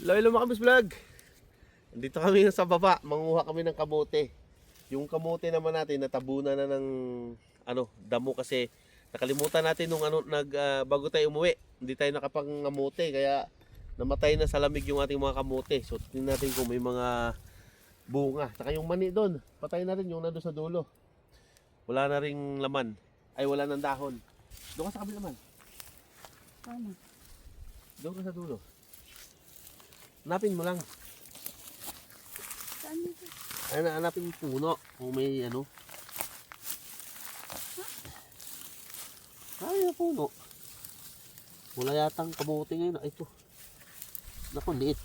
Lolo Makabis Vlog. Dito kami sa baba, manguha kami ng kamote. Yung kamote naman natin natabunan na ng damo kasi nakalimutan natin nung bago tayo umuwi. Hindi tayo nakapangamote kaya namatay na sa lamig yung ating mga kamote. So tingnan natin kung may mga bunga. Saka yung mani doon, patay na rin yung nando sa dulo. Wala na ring laman. Ay wala nang dahon. Doon ka sa kabila naman. Ano? Doon ka sa dulo. Hanapin mo lang. Saan dito? Ay, hanapin mo puno. Kung may Ay, puno. Wala yatang kamote ngayon. Ay, ito. Naku, liit.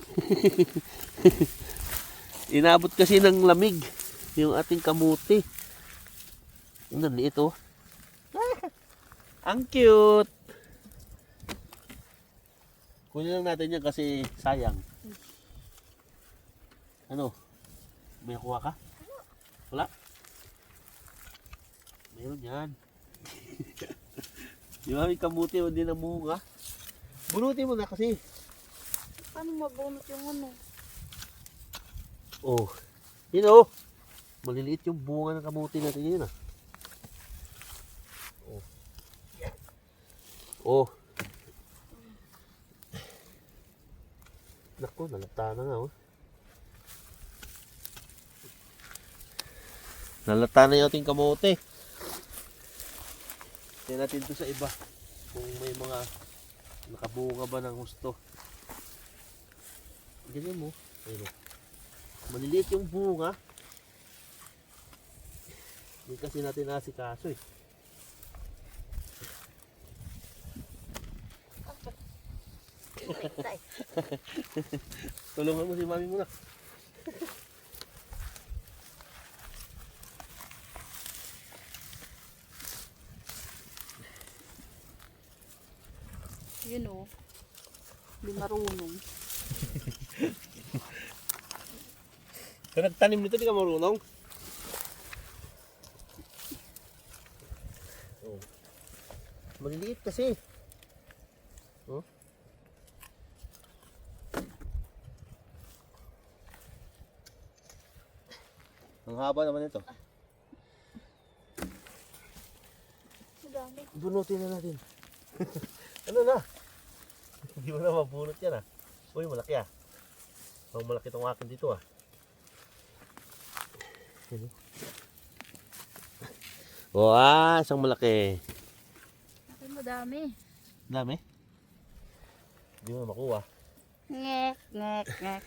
Inabot kasi ng lamig yung ating kamote. Ang liit, oh. Ang cute. Kunin lang natin yan kasi sayang. Ano? May nakuha ka? Wala? Meron yan. Di ba may kamuti o di namunga? Bunutin mo na kasi. Paano mabunot yung ano? Oh. Yun oh. Maliliit yung bunga ng kamuti natin yun ah. Oh. Oh. Naku, nalata na nga oh. Nalata na yung ating kamote. Tingnan natin ito sa iba. Kung may mga nakabunga ba ng gusto. Ganyan mo. Ayun oh. Maliliit yung bunga. Hindi kasi natin nasikaso eh. Tulungan mo si mami muna. Yun o. Hindi marunong. Kung nagtanim nito, di ka marunong. Oh. Maliliit kasi. Oh. Ang haba naman ito. Madami. Bunutin na natin. Ano na? Hindi mo na mabunot yan ah. Uy, malaki ah. Ang malaki itong akin dito ah. Wow, isang malaki. Ay, madami. Dami? Hindi mo na makuha. Ngek, ngek, ngek.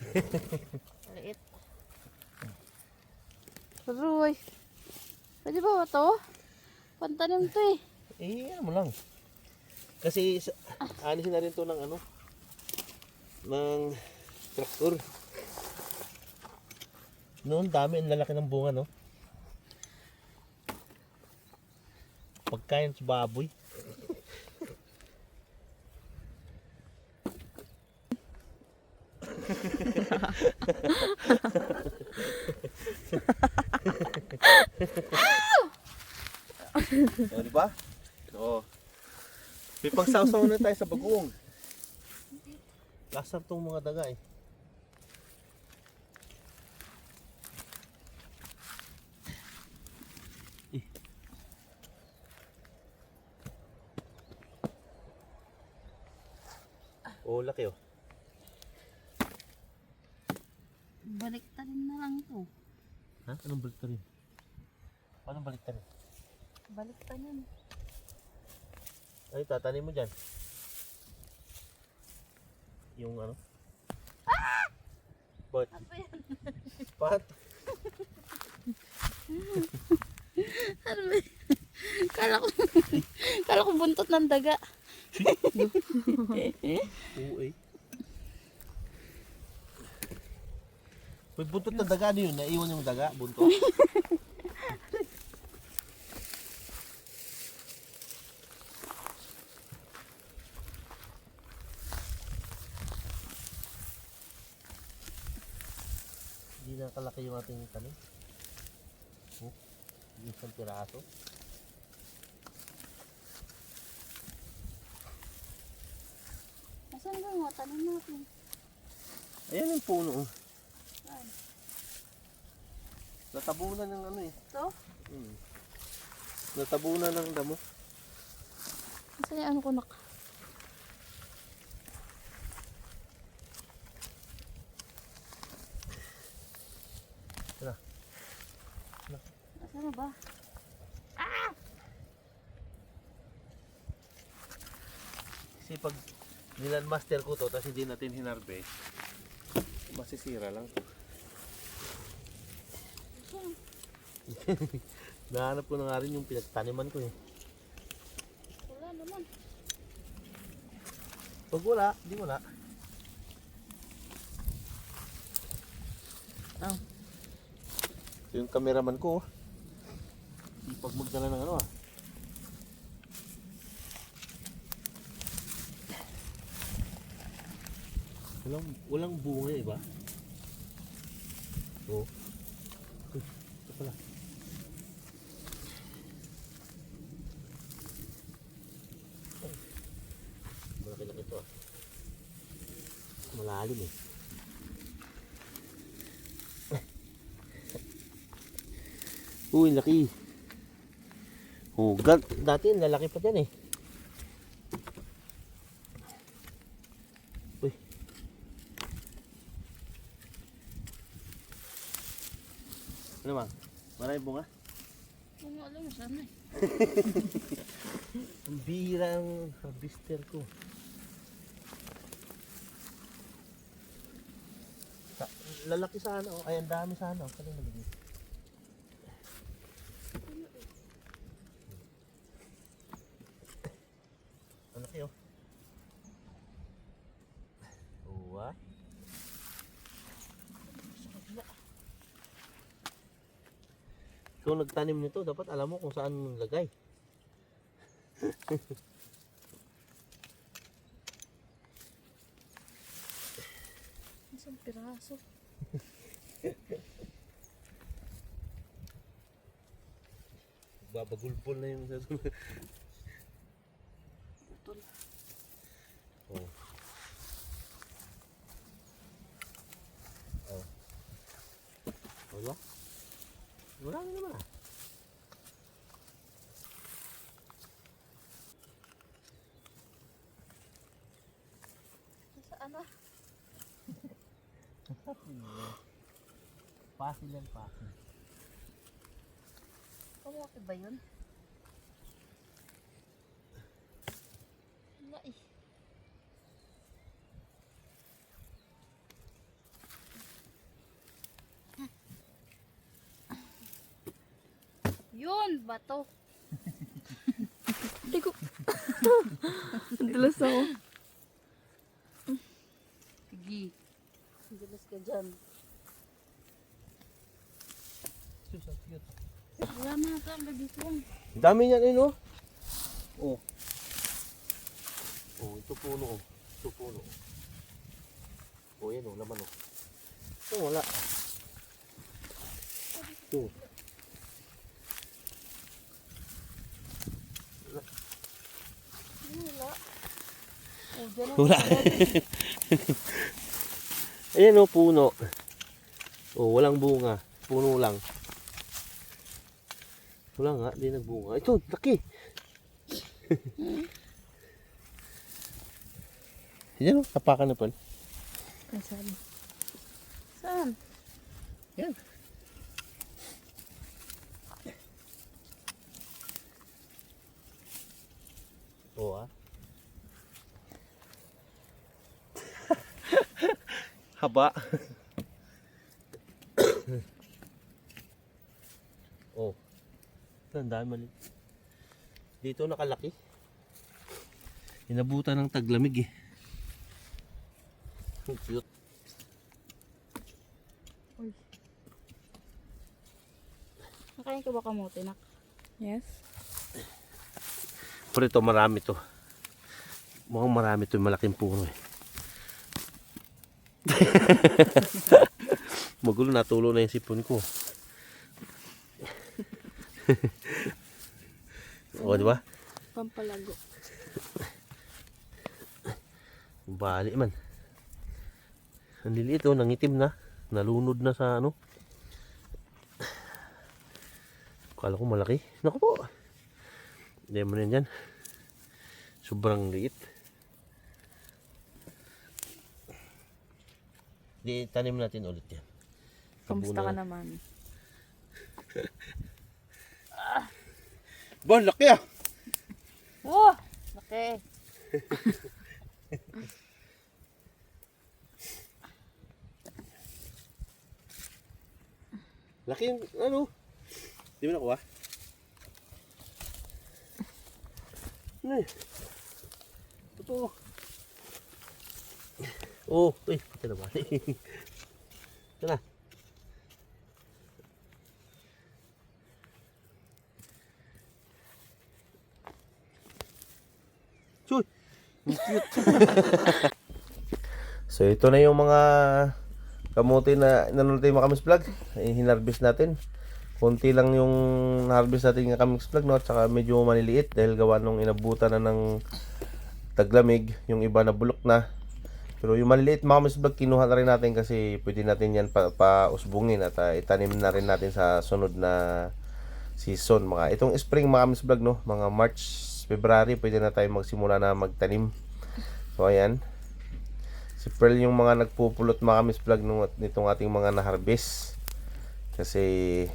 Maliit. Aroy. Pwede ba ito? Pantanim to eh. Eh, ano mo lang. Kasi alisin na rin to ng ng traktor. Noon dami, ang lalaki ng bunga, no? Pagkain sa baboy. O, diba? Oo. May pangsawsaw na tayo sa bagoong. Lasar tong mga daga eh. Oh, laki oh. Baliktarin na lang to. Ha? Anong baliktarin? Paano baliktarin? Baliktarin. Ay, tatanim mo dyan. Yung Ba't? Apa yan? Pat? Ano ba yan? Kala ko buntot ng daga. Oo eh. May buntot na daga yun. Naiwan yung daga, buntot. Hindi na kalaki yung ating tanim. Oh, isang piraso. Nasaan ba yung tanim natin? Ayan yung puno. Oh. Saan? Natabunan ng ano eh. Ito? Natabunan ng damo. Saan yung ano ko nak? Tara. Saan na ba? Kasi pag nilan master ko to, tapos hindi natin hinarvest, masisira lang to. Nahanap ko na nga rin yung pinagtaniman ko eh. Wala naman. Pag wala, di wala. Oh. Ito yung cameraman ko. Oh. Di pag magdala ng ano ah. Walang bunga eh ba? Oo. Ito pala. Malaki-laki ito ah. Malalim eh. Uy, laki. Oh, dati lalaki pa dyan eh. Uy. Ano bang? Marami bunga? Kung alam mo saan eh. Ang bihira ang harvester ko. Lalaki sana oh. Ay, ang dami sana oh. Kanina nabigay. Ang laki oh. Uwa. Kung nagtanim nito, dapat alam mo kung saan mo lagay. Isang piraso. Babagulpol na yung sasunod. Putol. Oh. Oh. Wala? Wala na naman ah. Saan na? Pasil yan, pasil. Kawaki ba yun? Wala eh. Yun, bato. Hindi ko. Dulas ako. Sige. Dulas ka dyan. Sus, ang cute. Wala na ito ang dito yan. Dami niyan eh, no? Oh. Oh, ito puno oh. Ito puno. Oh, yan oh, laman oh. Ito wala. Ito. Wala. Oh, dyan ang Wala. Ayan oh, puno. Oh, walang bunga. Puno lang. Wala nga, di nagbunga. Ito, laki. Yan oh, tapakan na pala. saan? Saan? Yan. Oo ah. Haba. Oh. Ang dami mali. Dito nakalaki. Inabutan ng taglamig eh. Ang cute. Uy. Nakain ka ba kamote, nak? Yes. Pero ito marami to. Mukhang marami to, malaking puno eh. Magulo, natulo na yung sipon ko. O, di ba? Pampalago. Bali man. Ang liliit oh, nangitim na. Nalunod na sa ano. Kala ko malaki. Naku po. Hindi mo na yan. Sobrang liit. Di tanim natin ulit yan. Kamusta ka naman? Ba, laki ah! Oh, laki. Laki yung ano. Di mo nakuha? Ano eh? Ito. Oh, uy, ito naman. Ito na. Chuy! Ang cute. So ito na yung mga kamote na nanonood tayo mga Kamix Vlog. Hinarvest natin. Konti lang yung harvest natin ng Kamix Vlog, no? Tsaka medyo maliliit dahil gawa nung inabutan na ng taglamig. Yung iba na bulok na. Pero yung maliliit mga Kamix Vlog, kinuha na rin natin kasi pwede natin yan pa-usbungin at itanim na rin natin sa sunod na season. Itong spring mga Kamix Vlog, no? Mga March, February, pwede na tayo magsimula na magtanim. So ayan. Si Pearl yung mga nagpupulot mga Kamix Vlog nitong ating mga na-harvest. Kasi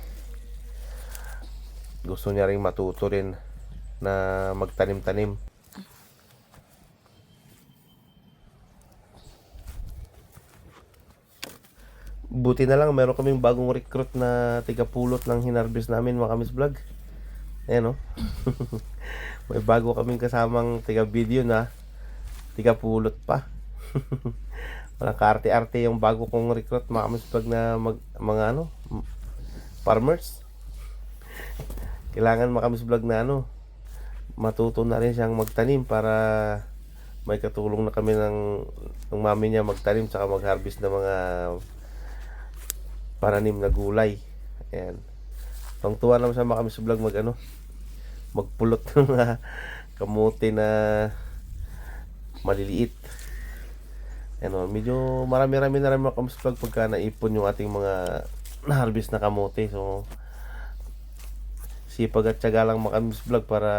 gusto niya rin matuto rin na magtanim-tanim. Buti na lang meron kaming bagong recruit na tigapulot ng hinarvest namin mga Kamix Vlog. Ayan o. May bago kaming kasamang tiga-video na tigapulot pa. Mga kaarte-arte yung bago kong recruit mga Kamix Vlog na mga ano, farmers. Kailangan mga Kamix Vlog na ano, matuto na rin siyang magtanim para may katulong na kami ng mami niya magtanim tsaka mag-harvest ng mga paranim na gulay. Ayan. Tuwa naman sa mga Kamix Vlog magpulot ng mga kamote na maliliit. Ano, medyo marami-rami na rin mga Kamix Vlog pagka naipon yung ating mga na-harvest na kamote. So sipag at tiyaga lang mga Kamix Vlog para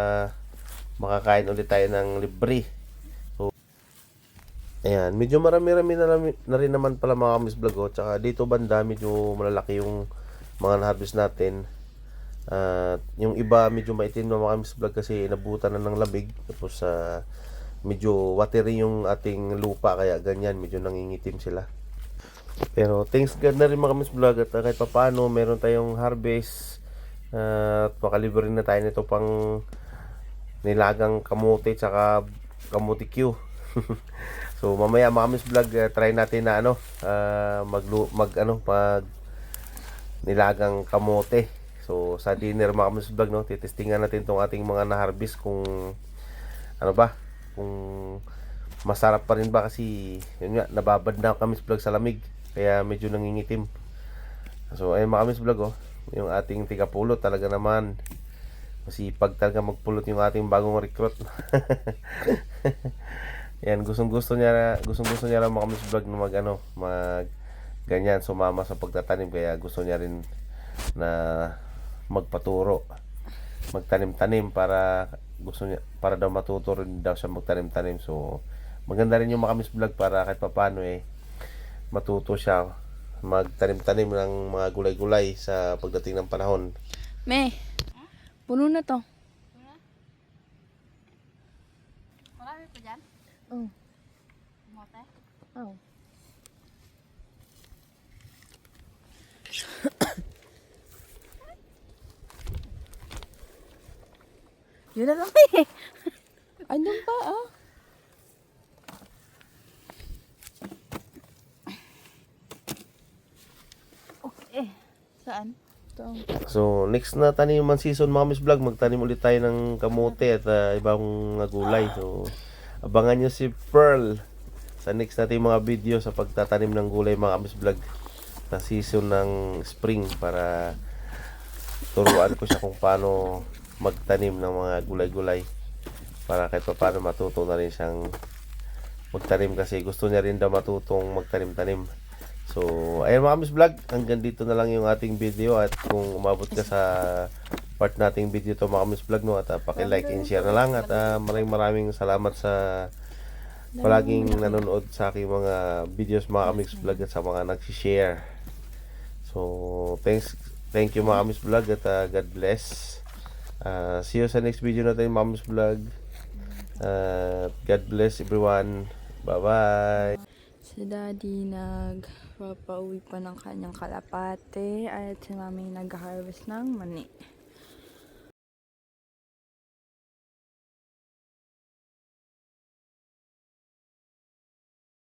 makakain ulit tayo ng libre. So ayan, medyo marami-rami na rin naman pala mga Kamix Vlog. Tsaka dito banda medyo malalaki yung mga na-harvest natin. Yung iba medyo maitim na mga Kamix Vlog kasi nabutan na ng lamig. Tapos medyo watery yung ating lupa kaya ganyan, medyo nangingitim sila. Pero thanks God na rin mga Kamix Vlog at kahit papaano meron tayong harvest at makalibre na tayo nito pang nilagang kamote tsaka kamote Q. So mamaya mga Kamix Vlog, try natin na mag nilagang kamote. So sa dinner mga Kamix Vlog, no, titestingan natin tong ating mga na-harvest kung ano ba, kung masarap pa rin ba kasi yun nga, nababad na Kamix Vlog sa lamig kaya medyo nangingitim. So ayun mga Kamix Vlog, yung ating tigapulot talaga naman masipag talaga magpulot yung ating bagong recruit. Yan, gustong-gusto niya lang mga Kamix Vlog na mag ganyan, sumama sa pagtatanim kaya gusto niya rin na magpaturo, magtanim-tanim para daw matuto rin daw siya magtanim-tanim. So maganda rin yung mga Kamix Vlog para kahit papaano matuto siya magtanim-tanim ng mga gulay-gulay sa pagdating ng panahon. Me, puno na to. Marami pa dyan? Oh. Mote? Oh. Yun na lang eh. Andun pa Eh, saan? Ito. So next na taniman season mga Kamix Vlog, magtanim ulit tayo ng kamote at ibang gulay. So abangan nyo si Pearl sa next natin mga video sa pagtatanim ng gulay mga Kamix Vlog na season ng spring para turuan ko siya kung paano magtanim ng mga gulay-gulay para kahit pa paano matuto na rin siyang magtanim kasi gusto niya rin daw matutong magtanim-tanim. So, ayan mga Kamis Vlog, hanggang dito na lang yung ating video at kung umabot ka sa part nating video to mga Kamis Vlog, no, at paki-like and share na lang at maraming salamat sa palaging nanonood sa aking mga videos mga Kamis Vlog at sa mga nag-share. So, thank you mga Kamis Vlog at God bless. See you sa next video natin mga Kamis Vlog. God bless everyone. Bye-bye. Si Daddy nagpapauwi pa ng kanyang kalapate at si Mami nag-harvest ng mani.